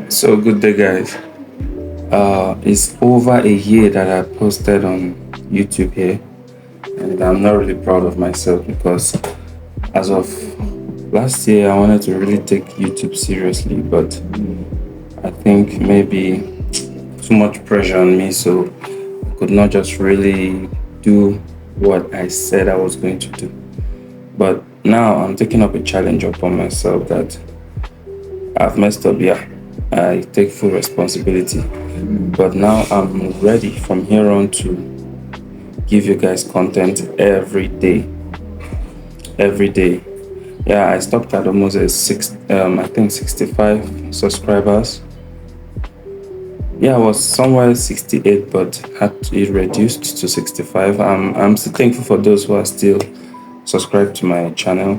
So good day, guys. It's over a year that I posted on YouTube here, and I'm not really proud of myself because as of last year, I wanted to really take YouTube seriously, but I think maybe too much pressure on me, so I could not just really do what I said I was going to do. But now I'm taking up a challenge upon myself that I've messed up, yeah. I take full responsibility. But now I'm ready from here on to give you guys content every day. Every day. Yeah, I stopped at almost I think 65 subscribers. Yeah, I was somewhere 68, but had it reduced to 65. I'm still thankful for those who are still subscribed to my channel.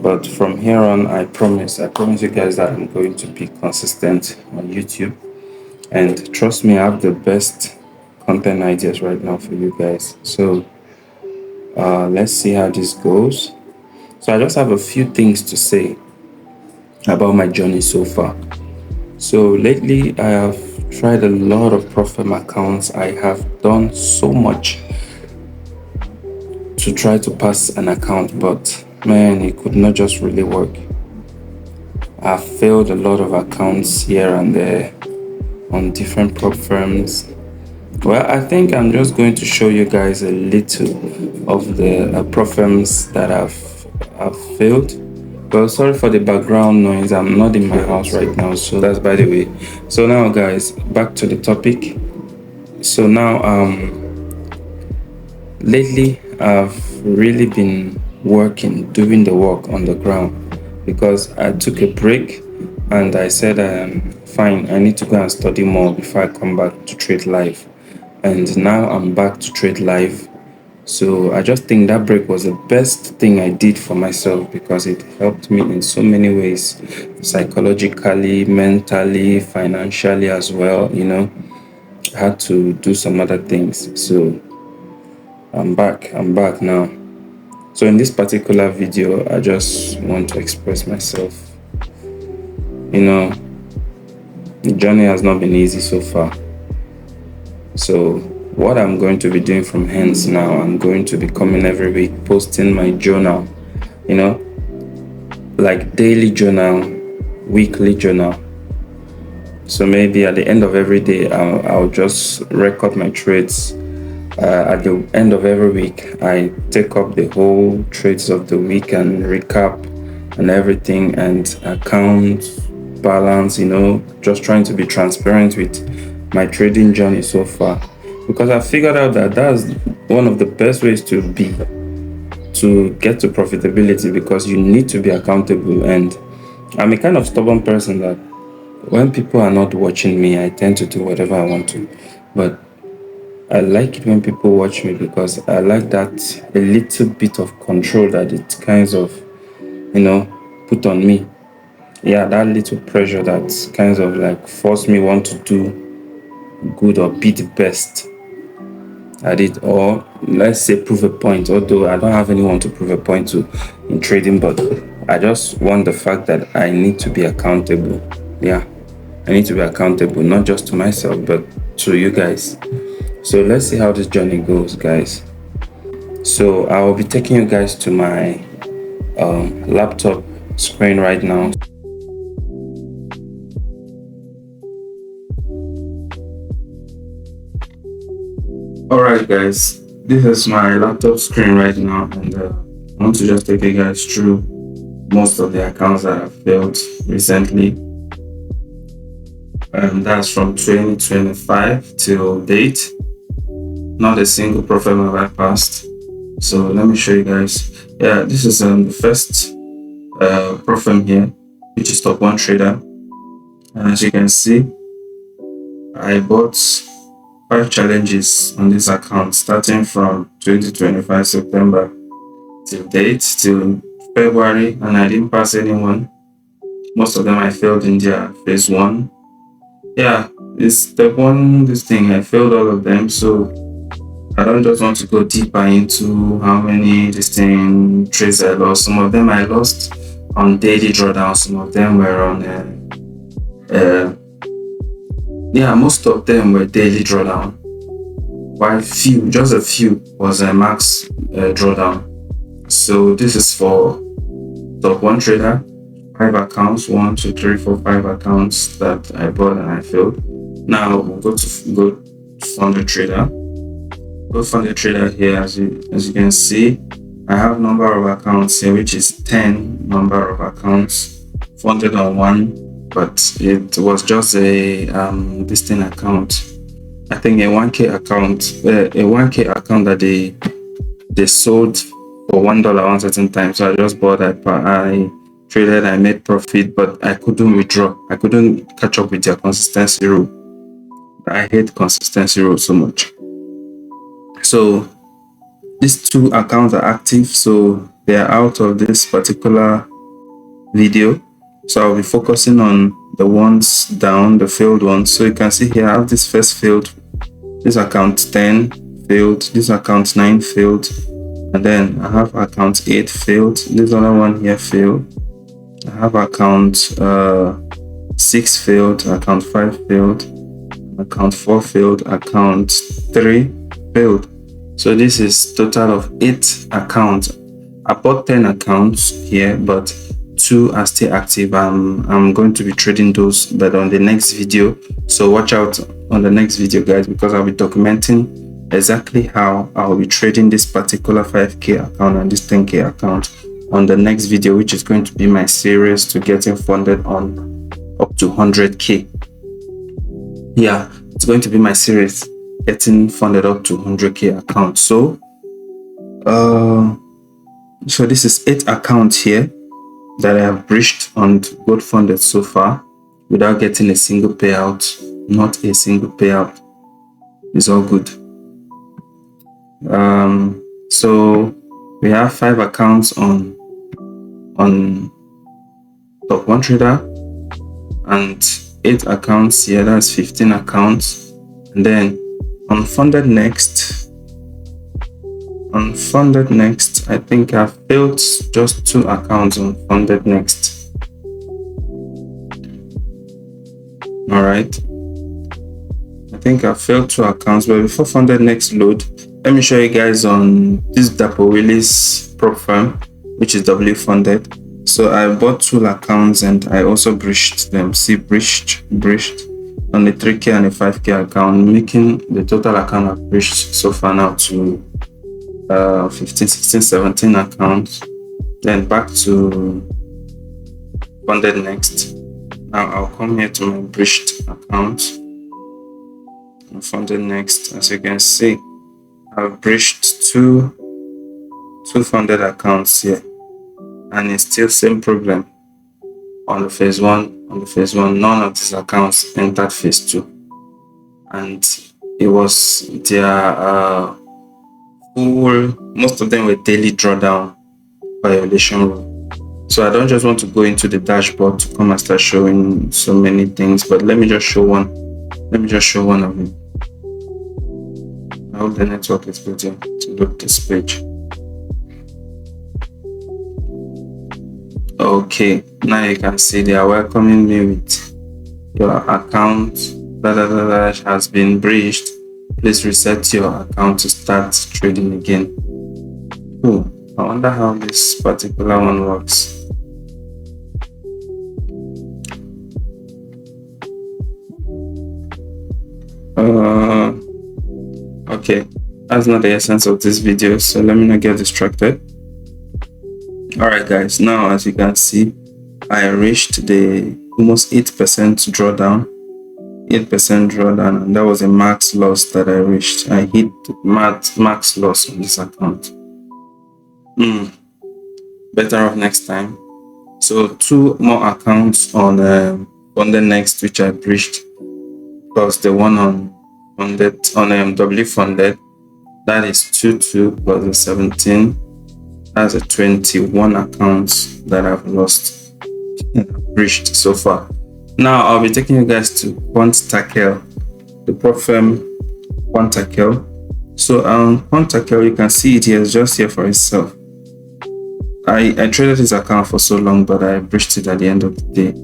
But from here on, I promise you guys that I'm going to be consistent on YouTube. And trust me, I have the best content ideas right now for you guys. So let's see how this goes. So I just have a few things to say about my journey so far. So lately, I have tried a lot of Profem accounts. I have done so much to try to pass an account, but man, it could not just really work. I've failed a lot of accounts here and there on different prop firms. Well, I think I'm just going to show you guys a little of the prop firms that I've failed. Well, sorry for the background noise. I'm not in my house right now, so that's by the way. So now, guys, back to the topic. So now, lately I've really been doing the work on the ground because I took a break and I said, fine, I need to go and study more before I come back to trade live. And now I'm back to trade live. So I just think that break was the best thing I did for myself because it helped me in so many ways, psychologically, mentally, financially as well. I had to do some other things. So I'm back now. So in this particular video, I just want to express myself. The journey has not been easy so far. So what I'm going to be doing from hence now, I'm going to be coming every week, posting my journal, like daily journal, weekly journal. So maybe at the end of every day, I'll just record my trades. At the end of every week, I take up the whole trades of the week and recap and everything and account balance, just trying to be transparent with my trading journey so far. Because I figured out that that's one of the best ways to get to profitability because you need to be accountable. And I'm a kind of stubborn person that when people are not watching me, I tend to do whatever I want to. But I like it when people watch me because I like that a little bit of control that it kinds of, put on me. Yeah, that little pressure that kinds of like force me want to do good or be the best at it, or let's say prove a point, although I don't have anyone to prove a point to in trading, but I just want the fact that I need to be accountable. Yeah, I need to be accountable, not just to myself, but to you guys. So let's see how this journey goes, guys. So I will be taking you guys to my laptop screen right now. Alright, guys, this is my laptop screen right now, and I want to just take you guys through most of the accounts that I've built recently. That's from 2025 till date. Not a single profit have I passed. So let me show you guys. Yeah, this is the first profit here, which is top one trader. And as you can see, I bought 5 challenges on this account starting from 2025 September till date till February, and I didn't pass anyone. Most of them I failed in their phase 1. Yeah, this step 1, this thing, I failed all of them. So I don't just want to go deeper into how many trades I lost. Some of them I lost on daily drawdown. Some of them were on yeah, most of them were daily drawdown, while just a few was a max drawdown. So this is for top one trader, 5 accounts, 1, 2, 3, 4, 5 accounts that I bought and I failed. Now we'll go to Funded Trader. Go Funded Trader here. As you can see, I have number of accounts here, which is 10 number of accounts funded on one, but it was just a distinct account. I think a 1K account that they sold for $1 one certain time. So I just bought. I traded. I made profit, but I couldn't withdraw. I couldn't catch up with their consistency rule. I hate consistency rule so much. So these 2 accounts are active, so they are out of this particular video. So I'll be focusing on the ones down, the failed ones. So you can see here I have this first failed, this account 10 failed, this account 9 failed, and then I have account 8 failed, this other one here failed. I have account 6 failed, account 5 failed, account 4 failed, account 3 failed. So this is total of 8 accounts. I bought 10 accounts here, but 2 are still active. I'm going to be trading those that on the next video. So watch out on the next video, guys, because I'll be documenting exactly how I'll be trading this particular 5K account and this 10K account on the next video, which is going to be my series to getting funded on up to 100K. Yeah, it's going to be my series getting funded up to 100K account. So so this is 8 accounts here that I have breached on Gold Funded so far without getting a single payout. Not a single payout. It's all good. So we have 5 accounts on Top One Trader and 8 accounts here. That's 15 accounts. And then on Funded Next, I think I've built just 2 accounts on Funded Next. All right. I think I failed 2 accounts, but before Funded Next load, let me show you guys on this Dapo Willis prop firm, which is W Funded. So I bought 2 accounts and I also breached them. See, breached on the 3K and the 5K account, making the total account I've breached so far now to 15, 16, 17 accounts. Then back to Funded Next. Now I'll come here to my breached account. Funded Next, as you can see, I've breached two funded accounts here, and it's still same problem on the phase one. None of these accounts entered phase 2, and it was their most of them were daily drawdown violation rule. So I don't just want to go into the dashboard to come and start showing so many things, but let me just show one of them. I hope the network is good to load this page. Okay, now you can see they are welcoming me with your account has been breached. Please reset your account to start trading again. Oh, I wonder how this particular one works. Okay, that's not the essence of this video, so let me not get distracted. Alright guys, now as you can see, I reached the almost 8% drawdown, and that was a max loss that I reached. I hit max loss on this account. Better off next time. So 2 more accounts on the next, which I breached, plus the one on W Funded, that is 2 plus the 17. That's a 21 accounts that I've lost, breached so far. Now I'll be taking you guys to Quantakel, the prop firm Quantakel. So Quantakel, you can see it here, just here for itself. I traded this account for so long, but I breached it at the end of the day.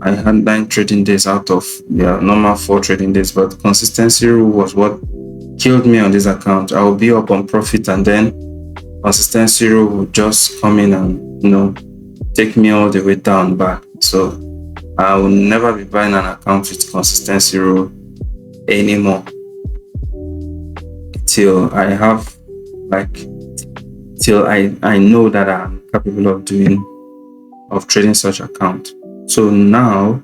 I had 9 trading days out of normal 4 trading days, but consistency rule was what killed me on this account. I will be up on profit, and then consistency rule would just come in and take me all the way down back. So I will never be buying an account with consistency rule anymore till I have till I know that I'm capable of trading such account. So now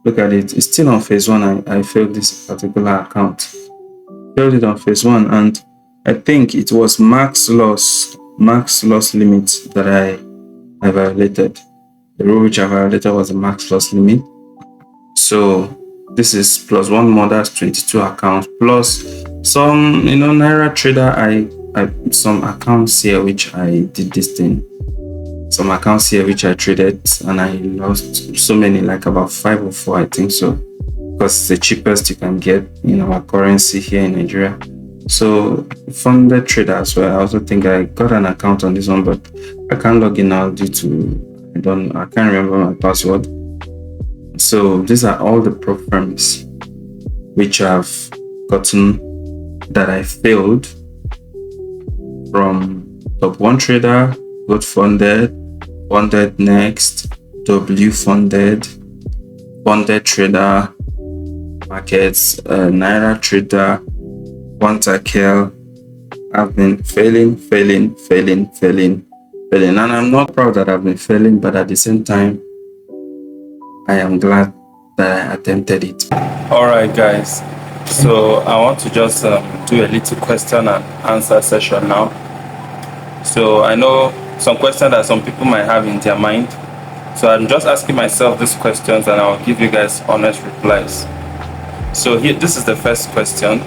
look at it. It's still on phase 1. I failed this particular account. Failed it on phase 1, and I think it was max loss limit that I violated. The rule which I violated was the max loss limit. So this is plus 1 more, that's 22 accounts, plus some Naira trader. I some accounts here which I did this thing. Some accounts here which I traded, and I lost so many, like about 5 or 4, I think so, because it's the cheapest you can get in our currency here in Nigeria. So from the trader as well, I also think I got an account on this one, but I can't log in now due to I can't remember my password. So these are all the prop firms which I've gotten that I failed from Top 1 Trader, Got Funded, Funded Next, W Funded, Funded Trader, Markets, Naira Trader, Quantakel. I've been failing, and I'm not proud that I've been failing, but at the same time, I am glad that I attempted it. Alright guys, so I want to just do a little question and answer session now. So I know some questions that some people might have in their mind, so I'm just asking myself these questions and I'll give you guys honest replies. So here, this is the first question.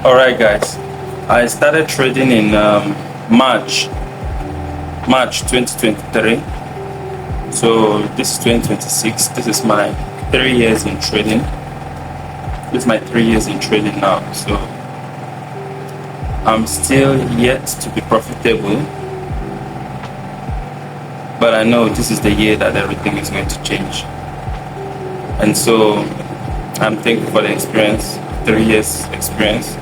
Alright guys, I started trading in March 2023. So this is 2026. This is my 3 years in trading. This is my 3 years in trading now. So I'm still yet to be profitable, but I know this is the year that everything is going to change. And so I'm thankful for the experience, 3 years experience.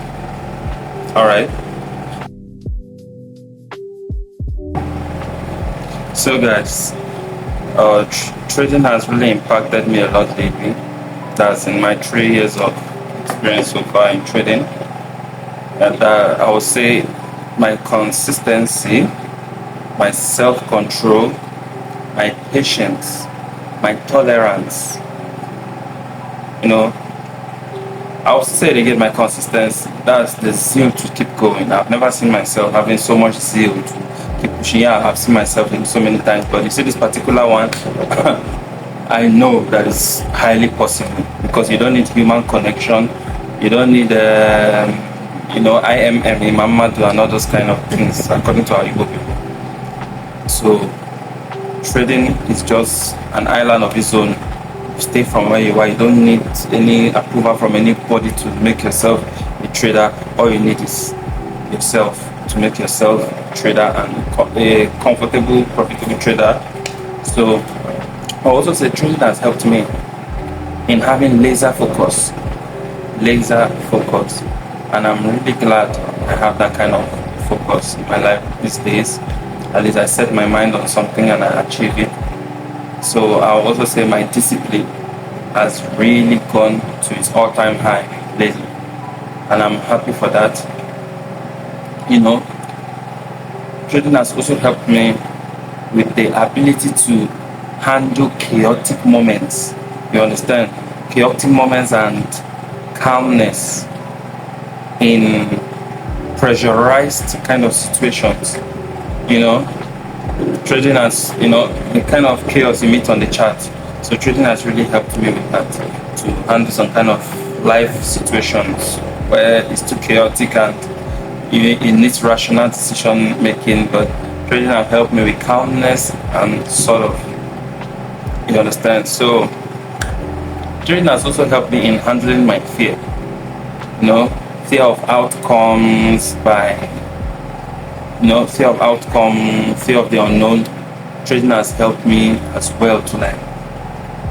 Alright. So guys, trading has really impacted me a lot lately. That's in my 3 years of experience so far in trading. And I would say my consistency, my self-control, my patience, my tolerance, I'll say it again, my consistency, that's the zeal to keep going. I've never seen myself having so much zeal to keep pushing. Yeah, I've seen myself in so many times, but you see this particular one, I know that it's highly possible, because you don't need human connection, you don't need IMM, Imamadu, and all those kind of things, according to our Igbo people. So trading is just an island of its own. Stay from where you are. You don't need any approval from anybody to make yourself a trader. All you need is yourself to make yourself a trader, and a comfortable, profitable trader. So I also say trading has helped me in having laser focus, and I'm really glad I have that kind of focus in my life these days. At least I set my mind on something and I achieve it. So I'll also say my discipline has really gone to its all-time high lately, and I'm happy for that. Trading has also helped me with the ability to handle chaotic moments. You understand? Chaotic moments and calmness in pressurized kind of situations. Trading has, the kind of chaos you meet on the chart. So trading has really helped me with that, to handle some kind of life situations where it's too chaotic and it needs rational decision making. But trading has helped me with calmness and sort of, you understand. So trading has also helped me in handling my fear. fear of outcomes, by fear of outcome, fear of the unknown. Trading has helped me as well to like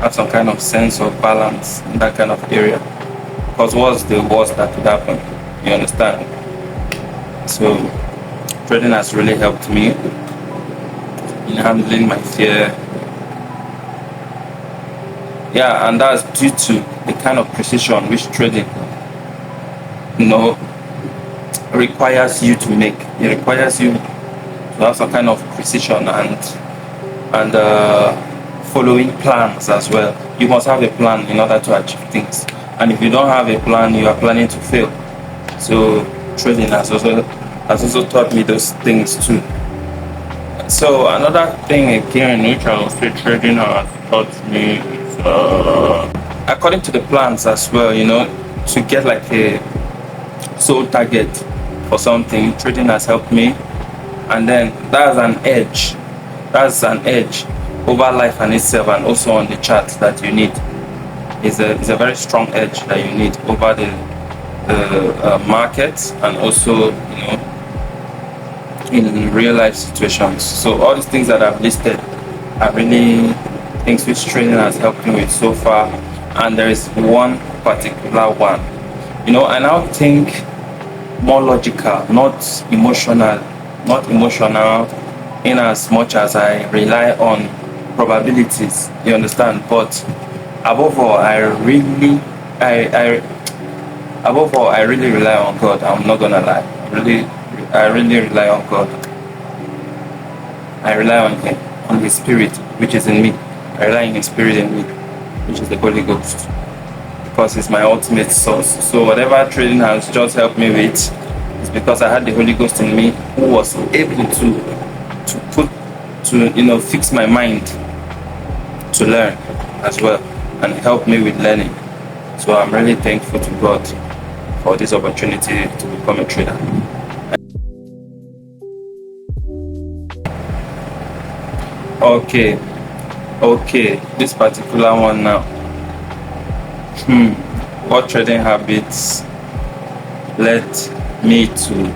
have some kind of sense of balance in that kind of area. Because what's the worst that could happen? You understand? So trading has really helped me in handling my fear. Yeah, and that's due to the kind of precision which trading, you know, requires you to make. It requires you to have some kind of precision and following plans as well. You must have a plan in order to achieve things. And if you don't have a plan, you are planning to fail. So trading has also taught me those things too. So another thing again which I will say trading has taught me is according to the plans as well, to get like a sole target for something. Trading has helped me, and then that's an edge over life and itself, and also on the chart that you need. Is a very strong edge that you need over the market, and also in real life situations. So all these things that I've listed are really things which trading has helped me with so far. And there is one particular one. I now think more logical, not emotional, in as much as I rely on probabilities. You understand? But above all, I really rely on God. I'm not gonna lie. I really rely on God. I rely on Him, on His Spirit, which is in me. I rely on His Spirit in me, which is the Holy Ghost, because it's my ultimate source. So whatever trading has just helped me with is because I had the Holy Ghost in me, who was able to fix my mind to learn as well, and help me with learning. So I'm really thankful to God for this opportunity to become a trader. Okay, this particular one now. What trading habits led me to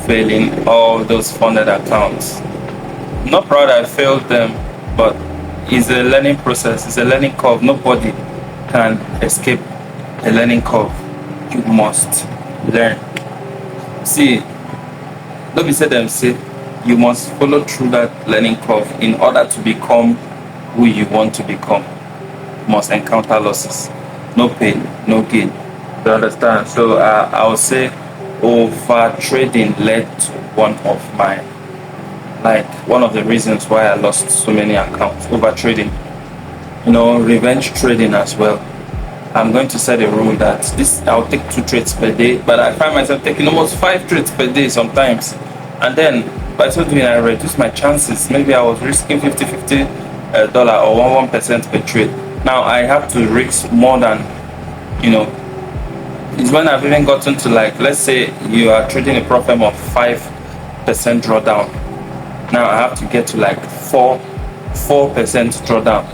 failing all those funded accounts? I'm not proud I failed them, but it's a learning process, it's a learning curve. Nobody can escape a learning curve. You must learn. See, don't be say them say you must follow through that learning curve in order to become who you want to become. You must encounter losses. No pain, no gain. You understand? So I would say over trading led to one of the reasons why I lost so many accounts. Over trading, revenge trading as well. I'm going to set a rule that I'll take 2 trades per day, but I find myself taking almost 5 trades per day sometimes. And then by so doing, I reduce my chances. Maybe I was risking $50 or 1% per trade. Now I have to risk more than, it's when I've even gotten to, like, let's say you are trading a profit of 5% drawdown. Now I have to get to like 4% drawdown,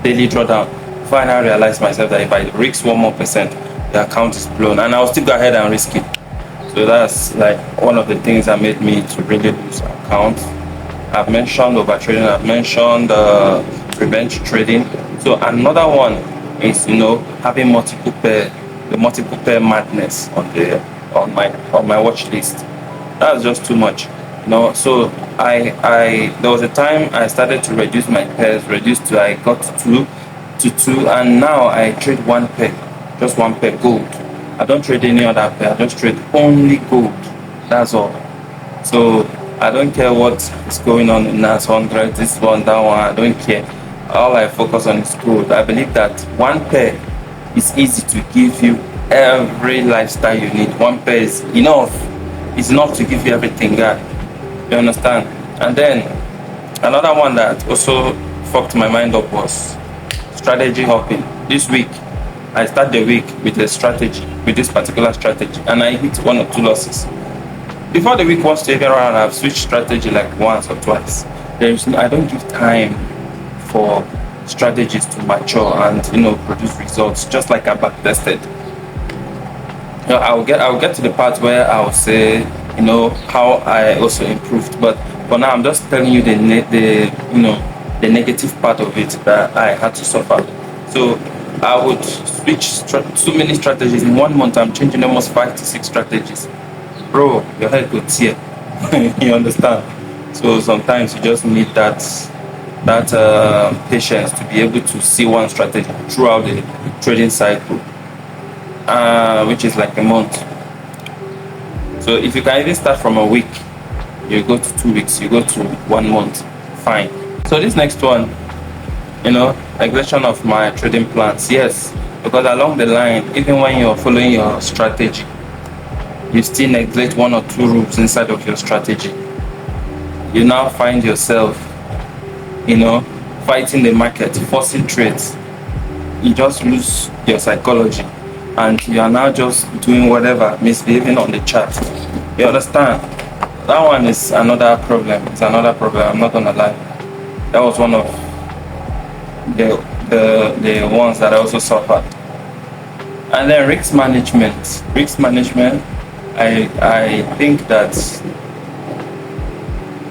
daily drawdown. Before I now realize myself that if I risk 1 more percent, the account is blown, and I'll still go ahead and risk it. So that's like one of the things that made me to really lose accounts. I've mentioned over trading, I've mentioned revenge trading. So another one is having multiple pair madness on my watch list. That's just too much. So there was a time I started to reduce my pairs, I got to two, and now I trade 1 pair, just 1 pair gold. I don't trade any other pair, I just trade only gold. That's all. So I don't care what is going on in NAS 100, this one, that one, I don't care. All I focus on is gold. I believe that 1 pair is easy to give you every lifestyle you need. 1 pair is enough. It's enough to give you everything, guy. You understand? And then another one that also fucked my mind up was strategy hopping. This week I start the week with this particular strategy, and I hit 1 or 2 losses. Before the week wants to even run, I've switched strategy like once or twice. I don't give time for strategies to mature and produce results, just like I back tested. I'll get to the part where I'll say, how I also improved. But for now, I'm just telling you the negative part of it that I had to suffer. So I would switch so many strategies in 1 month. I'm changing almost 5 to 6 strategies. Bro, your head could tear. You understand? So sometimes you just need that patience to be able to see one strategy throughout the trading cycle, which is like a month. So if you can even start from a week, you go to 2 weeks, you go to 1 month, fine. So this next one, neglection of my trading plans. Yes, because along the line, even when you're following your strategy, you still neglect one or two rules inside of your strategy. You now find yourself, fighting the market, forcing trades. You just lose your psychology and you are now just doing whatever, misbehaving on the chart. You understand? That one is another problem. It's another problem. I'm not gonna lie. That was one of the ones that I also suffered. And then risk management. Risk management. I think that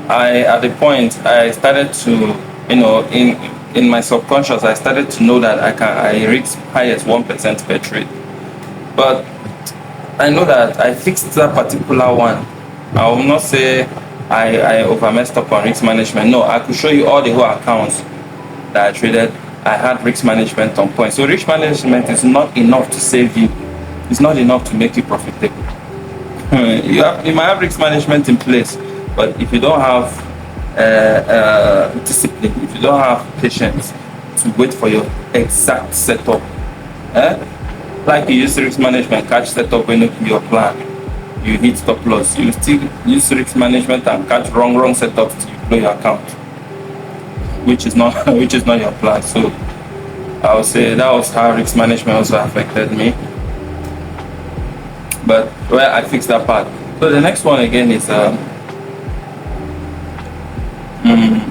at the point I started to, in my subconscious, I started to know that I risk high as 1% per trade. But I know that I fixed that particular one. I will not say I over messed up on risk management. No, I could show you all the whole accounts that I traded. I had risk management on point. So risk management is not enough to save you. It's not enough to make you profitable. You might have risk management in place, but if you don't have discipline, if you don't have patience to wait for your exact setup, like you use risk management, catch setup when you your plan, you hit stop loss. You still use risk management and catch wrong setups till you blow your account, which is not your plan. So I would say that was how risk management also affected me. But well, I fixed that part. So the next one again is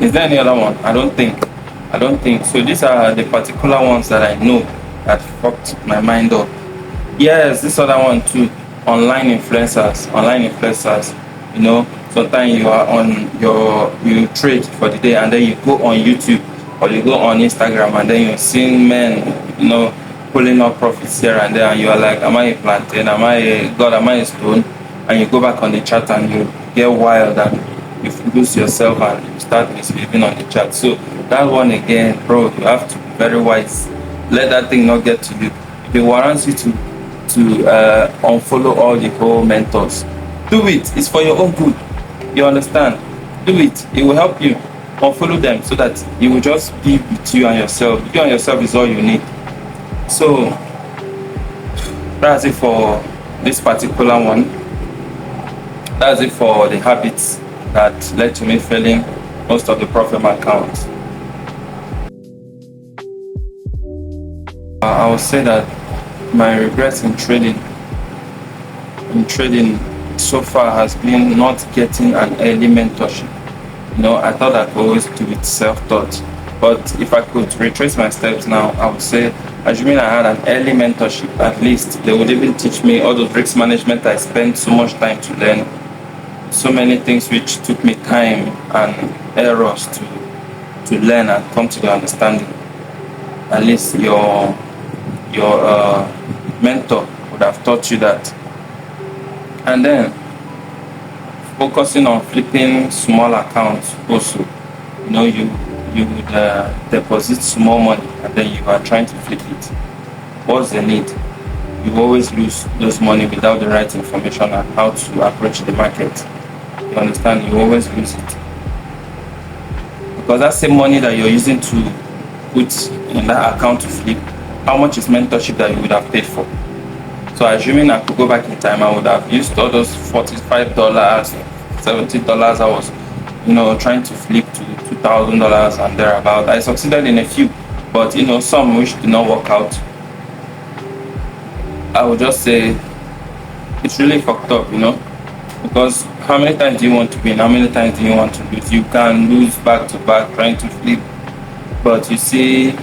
is there any other one? I don't think. So these are the particular ones that I know that fucked my mind up. Yes, this other one too. Online influencers. Sometimes you are you trade for the day and then you go on YouTube or you go on Instagram and then you're seeing men, pulling up profits here and there, and you are like, am I a plantain? Am I a god? Am I a stone? And you go back on the chart and you get wild and you lose yourself and you start misbehaving on the chart. So that one again, bro, you have to be very wise. Let that thing not get to you. If it warrants you to unfollow all the whole mentors, do it. It's for your own good. You understand? Do it. It will help you. Unfollow them so that you will just be with you and yourself. You and yourself is all you need. So that's it for this particular one. That's it for the habits that led to me failing most of the profit accounts. I would say that my regrets in trading so far has been not getting an early mentorship. I thought I could always do it self-taught. But if I could retrace my steps now, I would say, assuming I had an early mentorship, at least they would even teach me all those risk management I spent so much time to learn, so many things which took me time and errors to learn and come to the understanding. At least your mentor would have taught you that. And then focusing on flipping small accounts also. You would deposit small money and then you are trying to flip it. What's the need? You always lose those money without the right information on how to approach the market. You understand? You always lose it. Because that same money that you're using to put in that account to flip, how much is mentorship that you would have paid for? So assuming I could go back in time, I would have used all those $45, $70 I was, trying to flip to $2,000 and thereabout. I succeeded in a few, but some which did not work out. I would just say it's really fucked up, because how many times do you want to win? How many times do you want to lose? You can lose back to back trying to flip, but you see,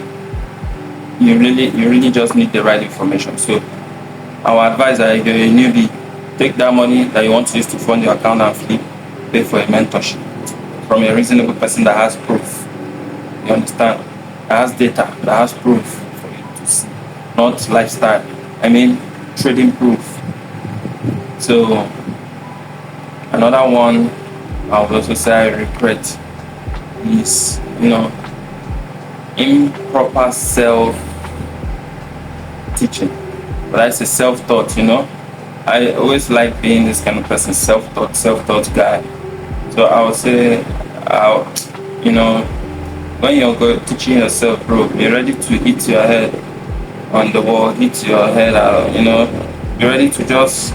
you really just need the right information. So our advice that if you're a newbie, take that money that you want to use to fund your account and flip, pay for a mentorship from a reasonable person that has proof. You understand? That has data, that has proof for you to see, not lifestyle. I mean, trading proof. So another one I would also say I regret is, improper self-teaching. But that's a self-taught, I always like being this kind of person, self-taught guy. So I would say, when you're teaching yourself, bro, be ready to hit your head on the wall, hit your head out, be ready to just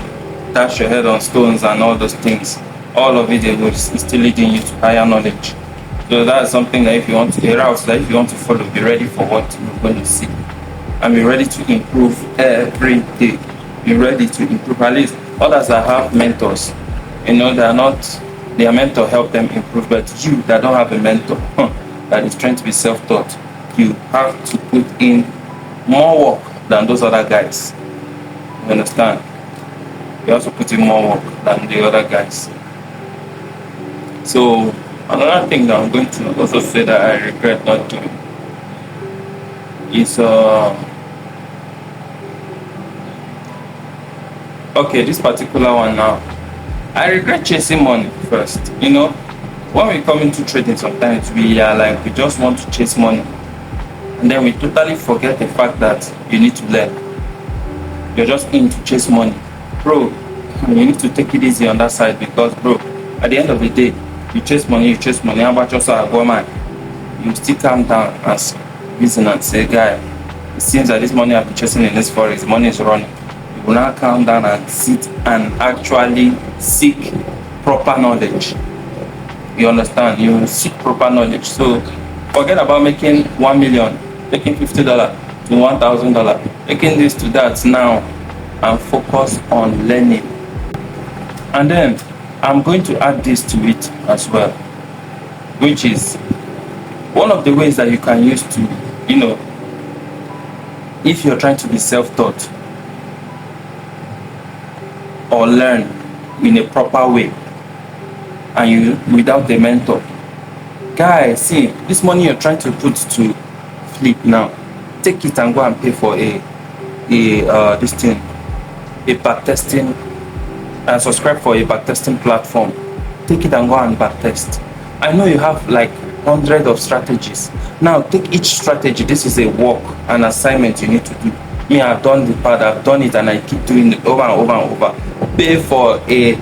dash your head on stones and all those things. All of it is still leading you to higher knowledge. So that's something that if you want to follow, be ready for what you're going to see. And be ready to improve every day. Be ready to improve. At least others that have mentors, their mentor help them improve, but you that don't have a mentor, that is trying to be self-taught, you have to put in more work than those other guys. You understand? You also put in more work than the other guys. So another thing that I'm going to also say that I regret not doing is okay, this particular one now. I regret chasing money first. When we come into trading, sometimes we just want to chase money, and then we totally forget the fact that you need to learn. You're just in to chase money, bro. You need to take it easy on that side, because, bro, at the end of the day, you chase money. How about yourself, man? You still calm down and reason and say, guy, it seems that this money I've been chasing in this forest, money is running. You will now calm down and sit and actually seek proper knowledge. You understand? You will seek proper knowledge. So forget about making 1 million, making $50 to $1,000, making this to that now, and focus on learning. And then I'm going to add this to it as well, which is one of the ways that you can use to, if you're trying to be self-taught or learn in a proper way, and you without a mentor, guys, see, this money you're trying to put to flip now, take it and go and pay for a backtesting, and subscribe for a backtesting platform. Take it and go and backtest. I know you have like hundreds of strategies. Now take each strategy. This is a work, an assignment you need to do. Me, I've done the part, I've done it, and I keep doing it over and over and over. Pay for a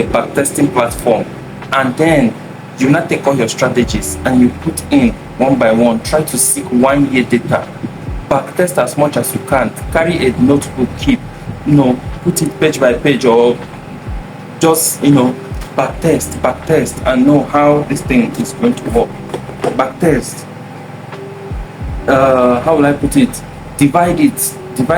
backtesting platform, and then you now take all your strategies and you put in one by one. Try to seek 1 year data. Backtest as much as you can. Carry a notebook, keep, put it page by page, or just backtest and know how this thing is going to work. Backtest. How will I put it? Divide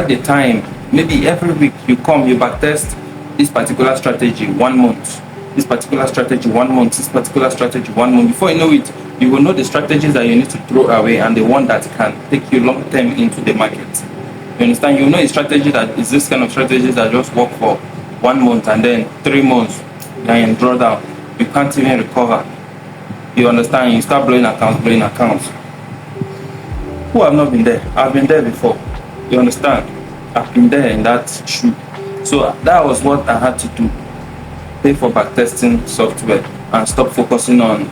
the time. Maybe every week you backtest this particular strategy 1 month, this particular strategy 1 month, this particular strategy 1 month. Before you know it, you will know the strategies that you need to throw away and the one that can take you long term into the market. You understand? You know a strategy that is this kind of strategies that just work for 1 month, and then 3 months you're in drawdown. You can't even recover. You understand? You start blowing accounts. Who have not been there? I've been there before. You understand? I've been there in that shoe. So that was what I had to do. Pay for backtesting software and stop focusing on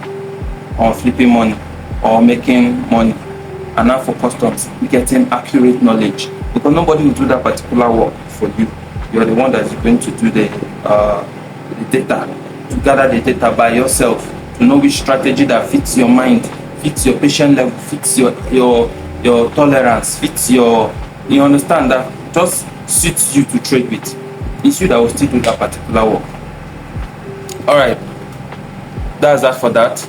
flipping money or making money, and now focused on getting accurate knowledge, because nobody will do that particular work for you. You're the one that is going to do the data, to gather the data by yourself, to know which strategy that fits your mind, fits your patient level, fits your tolerance, fits you understand, that just suits you to trade with. It's you that will still do that particular work. Alright, that's that for that.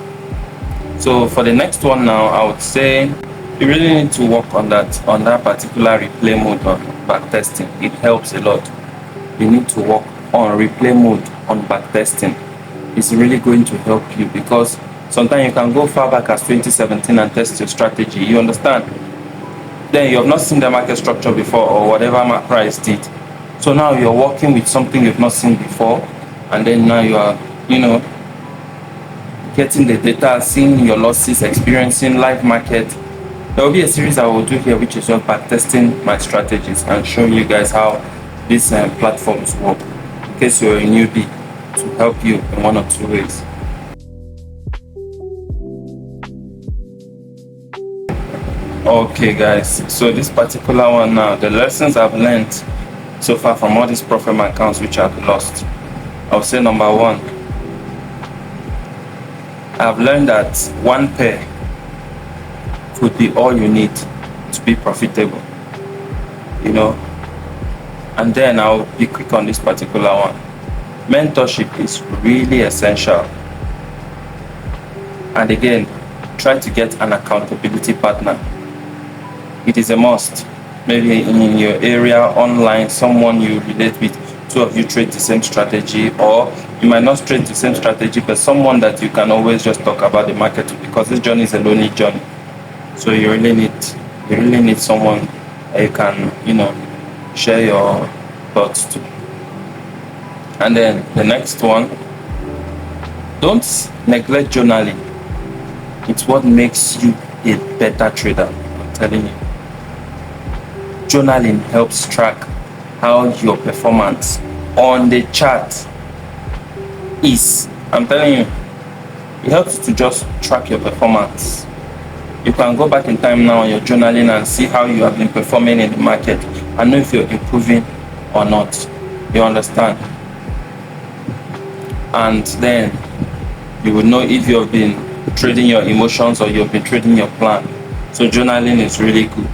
So for the next one now, I would say you really need to work on that particular replay mode on backtesting. It helps a lot. You need to work on replay mode on backtesting. It's really going to help you, because sometimes you can go far back as 2017 and test your strategy. You understand? then you have not seen the market structure before or whatever price did. So now you're working with something you've not seen before, and then now you are, getting the data, seeing your losses, experiencing live market. There will be a series I will do here, which is just back testing my strategies and showing you guys how these platforms work, in case you're a newbie, to help you in one or two ways. Okay guys, so this particular one now, the lessons I've learned so far from all these profit accounts which I've lost, I'll say number one, I've learned that one pair could be all you need to be profitable, and then I'll be quick on this particular one. Mentorship is really essential, and again, try to get an accountability partner. It is a must. Maybe in your area, online, someone you relate with, two of you trade the same strategy, or you might not trade the same strategy, but someone that you can always just talk about the market to, because this journey is a lonely journey. So you really need someone that you can, share your thoughts to. And then the next one, don't neglect journaling. It's what makes you a better trader, I'm telling you. Journaling helps track how your performance on the chart is. I'm telling you, it helps to just track your performance. You can go back in time now on your journaling and see how you have been performing in the market and know if you're improving or not. You understand? And then you will know if you've been trading your emotions or you've been trading your plan. So journaling is really good.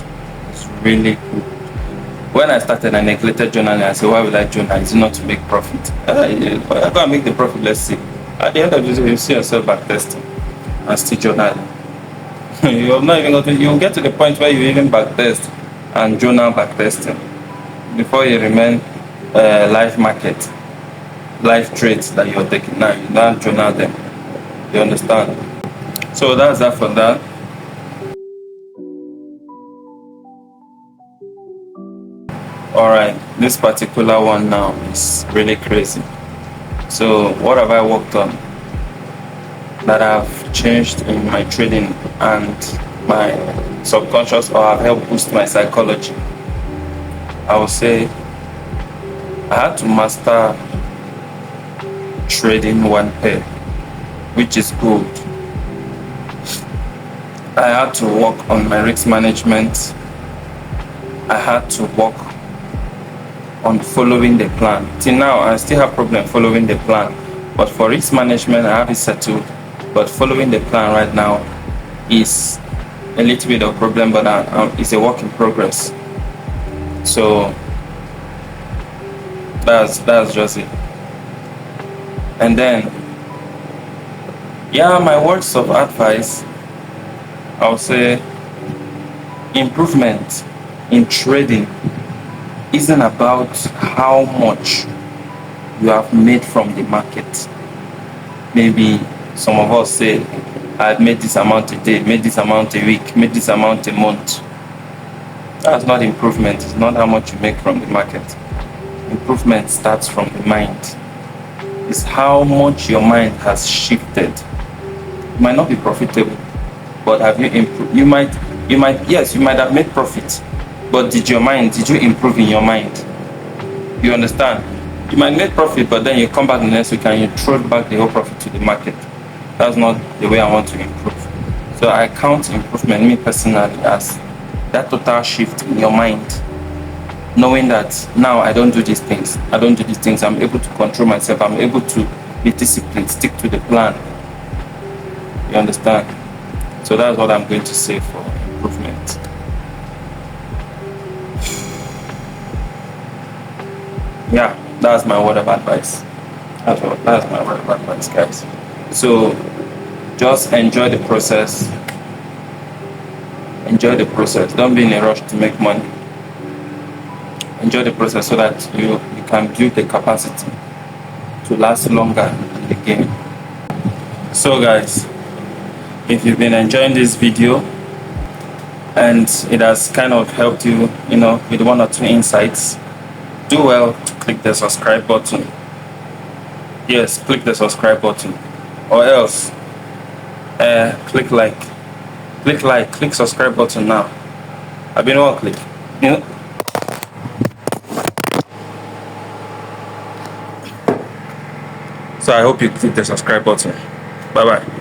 It's really good. When I started, I neglected journaling. I said, why would I journal? It's not to make profit. I'm going to make the profit, let's see. At the end of the day, you see yourself back testing and still journaling. You have not even got to, you'll get to the point where you even back test and journal back testing before you remain live market, live trades that you're taking now. You now journal them. You understand? So that's that for that. Alright, this particular one now is really crazy. So what have I worked on that have changed in my trading and my subconscious, or have helped boost my psychology? I would say I had to master trading one pair, which is good. I had to work on my risk management. I had to work on following the plan. Till now, I still have problem following the plan, but for risk management, I have it settled. But following the plan right now is a little bit of problem, but it's a work in progress. So that's just it. And then, my words of advice, I would say improvement in trading isn't about how much you have made from the market. Maybe some of us say, I've made this amount a day, made this amount a week, made this amount a month. That's not improvement. It's not how much you make from the market. Improvement starts from the mind. It's how much your mind has shifted. You might not be profitable, but have you improved? You might have made profit, but did you improve in your mind? You understand? You might make profit, but then you come back the next week and you throw back the whole profit to the market. That's not the way I want to improve. So I count improvement, me personally, as that total shift in your mind. Knowing that now I don't do these things. I'm able to control myself. I'm able to be disciplined, stick to the plan. You understand? So that's what I'm going to say for improvement. Yeah, that's my word of advice. That's my word of advice, guys. So just enjoy the process. Enjoy the process. Don't be in a rush to make money. Enjoy the process so that you can build the capacity to last longer in the game. So guys, if you've been enjoying this video, and it has kind of helped you, with one or two insights, do well to click the subscribe button. Yes, click the subscribe button, or else click like, click subscribe button now. I've been one click. You know. So I hope you click the subscribe button. Bye bye.